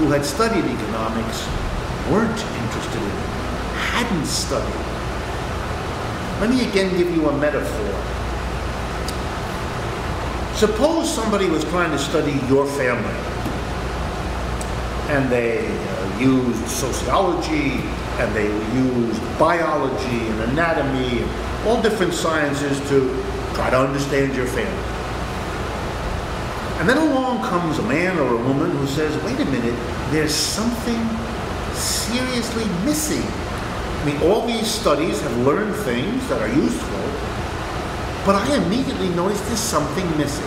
who had studied economics weren't interested in it, hadn't studied. Let me again give you a metaphor. Suppose somebody was trying to study your family, and they used sociology, and they used biology and anatomy, and all different sciences to try to understand your family. And then along comes a man or a woman who says, wait a minute, there's something seriously missing. I mean, all these studies have learned things that are useful, but I immediately noticed there's something missing.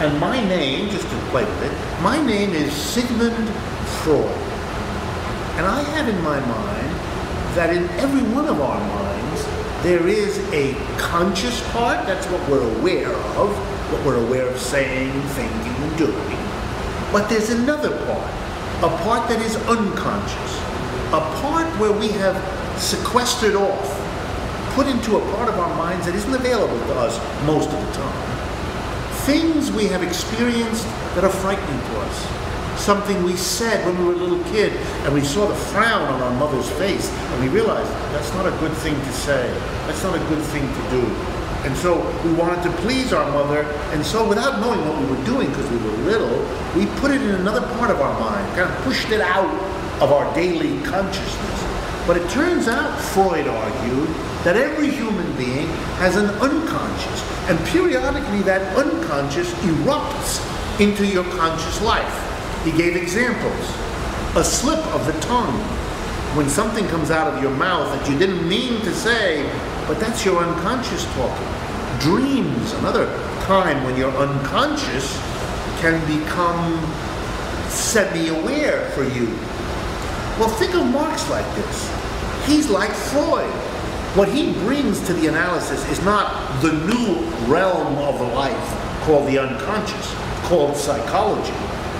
And my name, just to play with it, my name is Sigmund Freud. And I have in my mind that in every one of our minds, there is a conscious part, that's what we're aware of, what we're aware of saying, thinking, and doing. But there's another part, a part that is unconscious, a part where we have sequestered off, put into a part of our minds that isn't available to us most of the time. Things we have experienced that are frightening to us. Something we said when we were a little kid and we saw the frown on our mother's face and we realized that's not a good thing to say, that's not a good thing to do. And so we wanted to please our mother, and so without knowing what we were doing because we were little, we put it in another part of our mind, kind of pushed it out of our daily consciousness. But it turns out, Freud argued, that every human being has an unconscious, and periodically that unconscious erupts into your conscious life. He gave examples. A slip of the tongue, when something comes out of your mouth that you didn't mean to say, but that's your unconscious talking. Dreams, another time when your unconscious can become semi-aware for you. Well, think of Marx like this. He's like Freud. What he brings to the analysis is not the new realm of life called the unconscious, called psychology.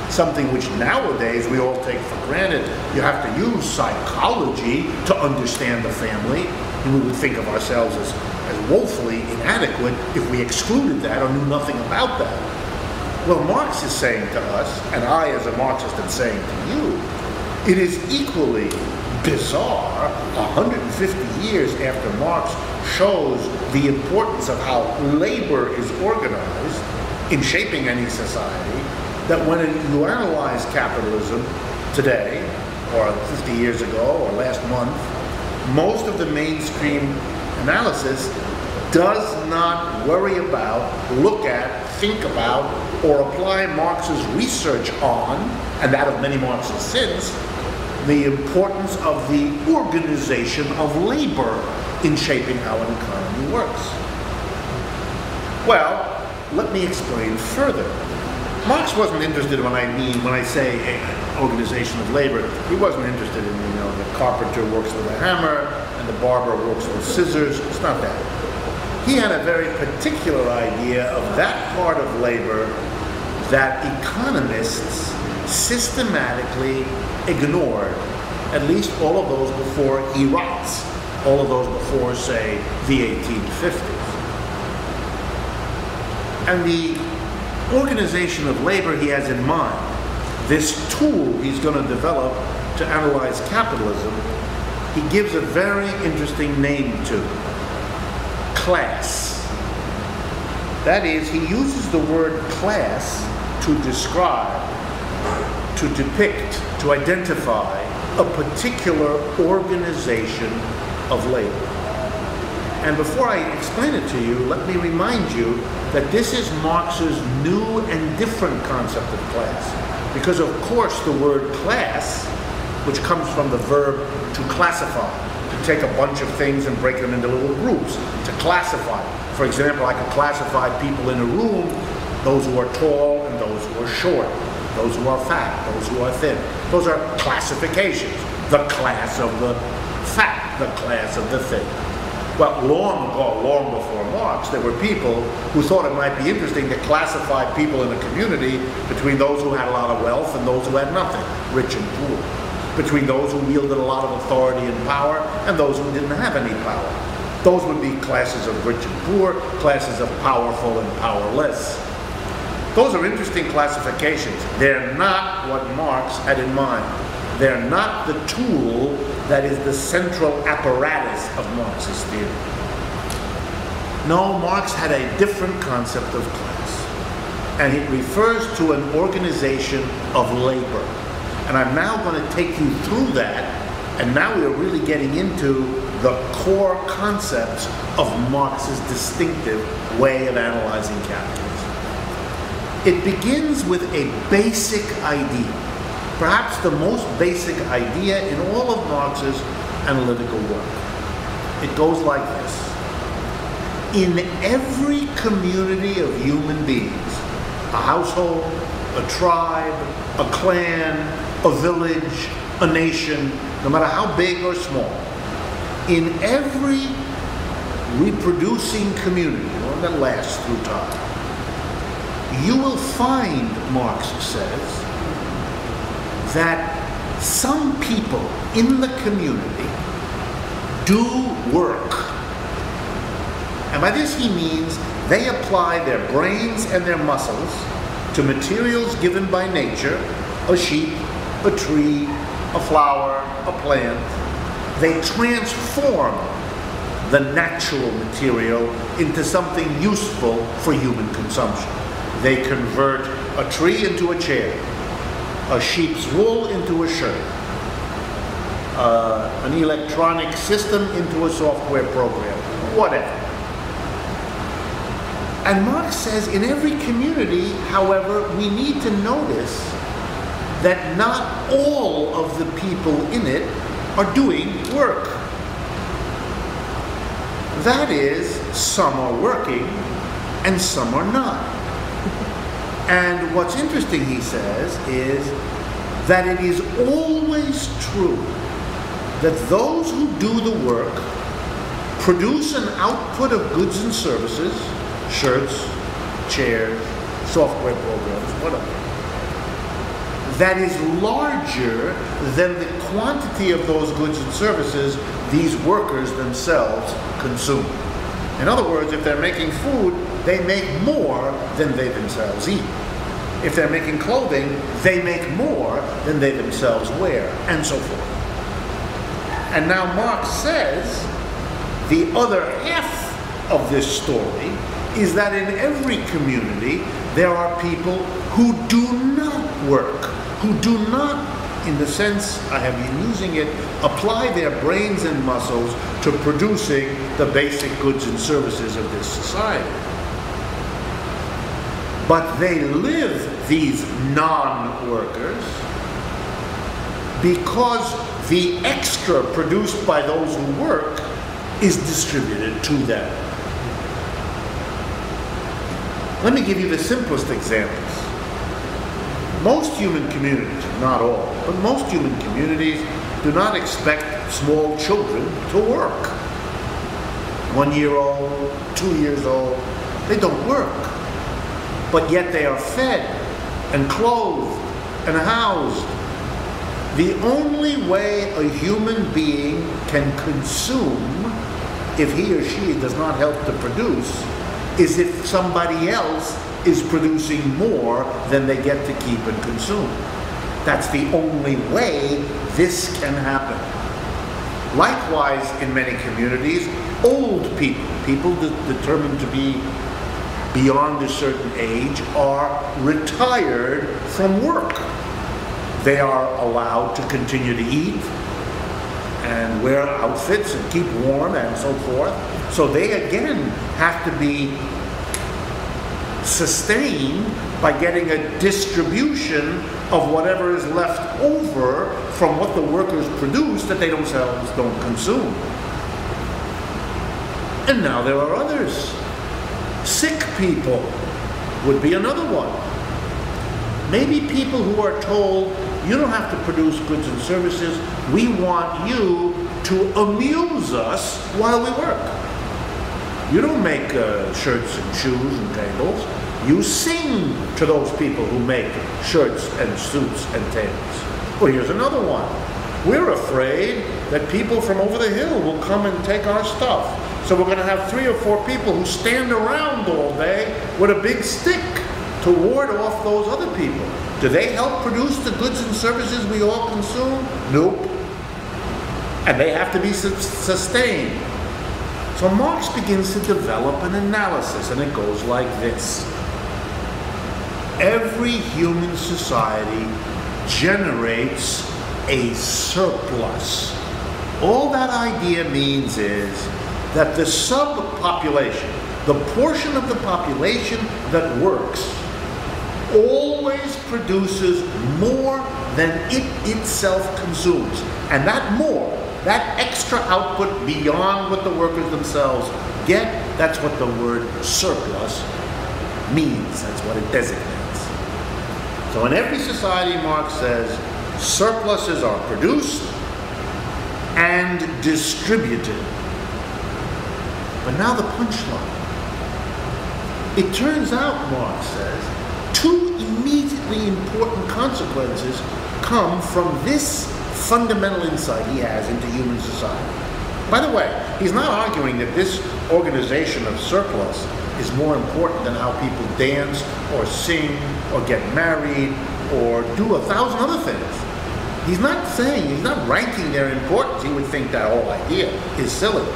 Something which nowadays we all take for granted. You have to use psychology to understand the family. And we would think of ourselves as woefully inadequate if we excluded that or knew nothing about that. Well, Marx is saying to us, and I as a Marxist am saying to you, it is equally bizarre, 150 years after Marx shows the importance of how labor is organized in shaping any society, that when you analyze capitalism today, or 50 years ago, or last month, most of the mainstream analysis does not worry about, look at, think about, or apply Marx's research on, and that of many Marxists since, the importance of the organization of labor in shaping how an economy works. Well, let me explain further. Marx wasn't interested when I say organization of labor. He wasn't interested in, the carpenter works with a hammer and the barber works with scissors. It's not that. He had a very particular idea of that part of labor that economists systematically ignored, at least all of those before he writes, all of those before, say, the 1850s. And the organization of labor he has in mind, this tool he's going to develop to analyze capitalism, he gives a very interesting name to: class. That is, he uses the word class to describe, to depict, to identify a particular organization of labor. And before I explain it to you, let me remind you that this is Marx's new and different concept of class. Because of course the word class, which comes from the verb to classify, to take a bunch of things and break them into little groups, to classify. For example, I could classify people in a room, those who are tall and those who are short, those who are fat, those who are thin. Those are classifications. The class of the fat, the class of the thin. Well, long ago, long before Marx, there were people who thought it might be interesting to classify people in a community between those who had a lot of wealth and those who had nothing, rich and poor, between those who wielded a lot of authority and power and those who didn't have any power. Those would be classes of rich and poor, classes of powerful and powerless. Those are interesting classifications. They're not what Marx had in mind. They're not the tool that is the central apparatus of Marxist theory. No, Marx had a different concept of class, and it refers to an organization of labor. And I'm now going to take you through that, and now we are really getting into the core concepts of Marx's distinctive way of analyzing capitalism. It begins with a basic idea, perhaps the most basic idea in all of Marx's analytical work. It goes like this. In every community of human beings, a household, a tribe, a clan, a village, a nation, no matter how big or small, in every reproducing community, one that lasts through time, you will find, Marx says, that some people in the community do work. And by this he means they apply their brains and their muscles to materials given by nature, a sheep, a tree, a flower, a plant. They transform the natural material into something useful for human consumption. They convert a tree into a chair, a sheep's wool into a shirt, an electronic system into a software program, whatever. And Marx says in every community, however, we need to notice that not all of the people in it are doing work. That is, some are working and some are not. And what's interesting, he says, is that it is always true that those who do the work produce an output of goods and services, shirts, chairs, software programs, whatever, that is larger than the quantity of those goods and services these workers themselves consume. In other words, if they're making food, they make more than they themselves eat. If they're making clothing, they make more than they themselves wear, and so forth. And now Marx says the other half of this story is that in every community there are people who do not work, who do not, in the sense I have been using it, apply their brains and muscles to producing the basic goods and services of this society. But they live, these non-workers, because the extra produced by those who work is distributed to them. Let me give you the simplest examples. Most human communities, not all, but most human communities do not expect small children to work. 1 year old, 2 years old, they don't work. But yet they are fed and clothed and housed. The only way a human being can consume, if he or she does not help to produce, is if somebody else is producing more than they get to keep and consume. That's the only way this can happen. Likewise, in many communities, old people, people determined to be beyond a certain age, are retired from work. They are allowed to continue to eat and wear outfits and keep warm and so forth. So they again have to be sustained by getting a distribution of whatever is left over from what the workers produce that they themselves don't consume. And now there are others. Sick people would be another one. Maybe people who are told, you don't have to produce goods and services, we want you to amuse us while we work. You don't make shirts and shoes and tables. You sing to those people who make shirts and suits and tables. Well, here's another one. We're afraid that people from over the hill will come and take our stuff. So we're going to have 3 or 4 people who stand around all day with a big stick to ward off those other people. Do they help produce the goods and services we all consume? Nope. And they have to be sustained. So Marx begins to develop an analysis, and it goes like this. Every human society generates a surplus. All that idea means is that the subpopulation, the portion of the population that works, always produces more than it itself consumes. And that more, that extra output beyond what the workers themselves get, that's what the word surplus means. That's what it designates. So in every society, Marx says, surpluses are produced and distributed. But now the punchline. It turns out, Marx says, two immediately important consequences come from this fundamental insight he has into human society. By the way, he's not arguing that this organization of surplus is more important than how people dance or sing or get married or do 1,000 other things. He's not saying, he's not ranking their importance. He would think that whole idea is silly.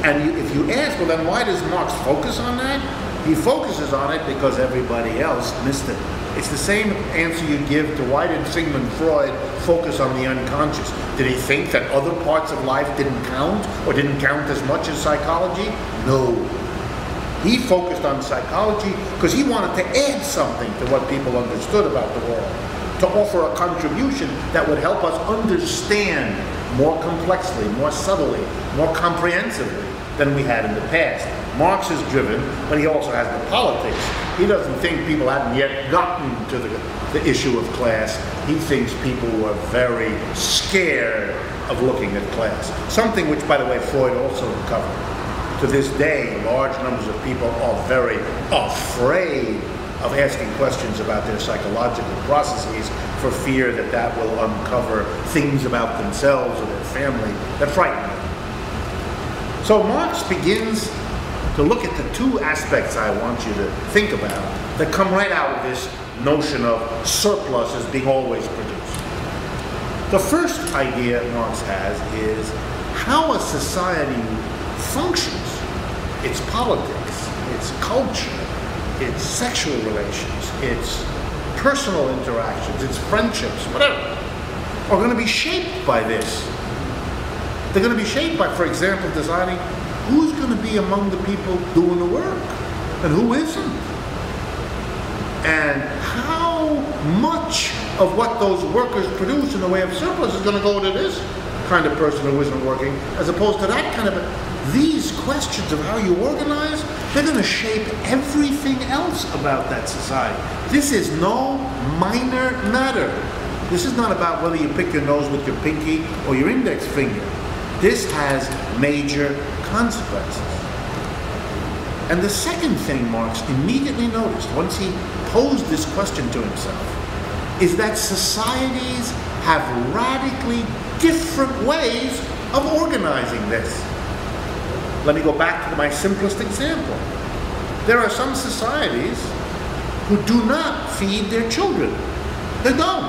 And if you ask, well then why does Marx focus on that? He focuses on it because everybody else missed it. It's the same answer you'd give to why did Sigmund Freud focus on the unconscious? Did he think that other parts of life didn't count or didn't count as much as psychology? No. He focused on psychology because he wanted to add something to what people understood about the world, to offer a contribution that would help us understand more complexly, more subtly, more comprehensively than we had in the past. Marx is driven, but he also has the politics. He doesn't think people hadn't yet gotten to the issue of class. He thinks people were very scared of looking at class. Something which, by the way, Freud also covered. To this day, large numbers of people are very afraid of asking questions about their psychological processes for fear that that will uncover things about themselves or their family that frighten them. So Marx begins to look at the two aspects I want you to think about that come right out of this notion of surplus as being always produced. The first idea Marx has is how a society functions, its politics, its culture, its sexual relations, its personal interactions, its friendships, whatever, are going to be shaped by this. They're going to be shaped by, for example, deciding who's going to be among the people doing the work and who isn't. And how much of what those workers produce in the way of surplus is going to go to this kind of person who isn't working, as opposed to that kind of these questions of how you organize, they're going to shape everything else about that society. This is no minor matter. This is not about whether you pick your nose with your pinky or your index finger. This has major consequences. And the second thing Marx immediately noticed, once he posed this question to himself, is that societies have radically different ways of organizing this. Let me go back to my simplest example. There are some societies who do not feed their children. They don't.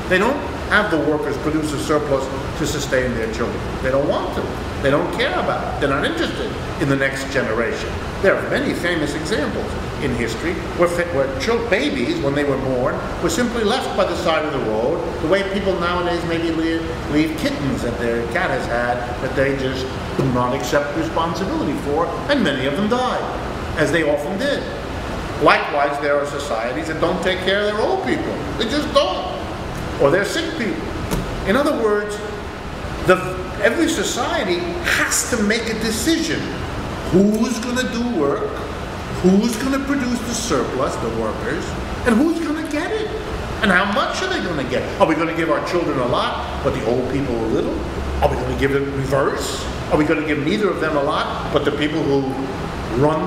They don't have the workers produce a surplus to sustain their children. They don't want to. They don't care about it. They're not interested in the next generation. There are many famous examples in history where babies, when they were born, were simply left by the side of the road, the way people nowadays maybe leave kittens that their cat has had that they just do not accept responsibility for, and many of them died, as they often did. Likewise, there are societies that don't take care of their old people. They just don't. Or their sick people. In other words, every society has to make a decision. Who's going to do work? Who's going to produce the surplus, the workers? And who's going to get it? And how much are they going to get? Are we going to give our children a lot, but the old people a little? Are we going to give it reverse? Are we going to give neither of them a lot, but the people who run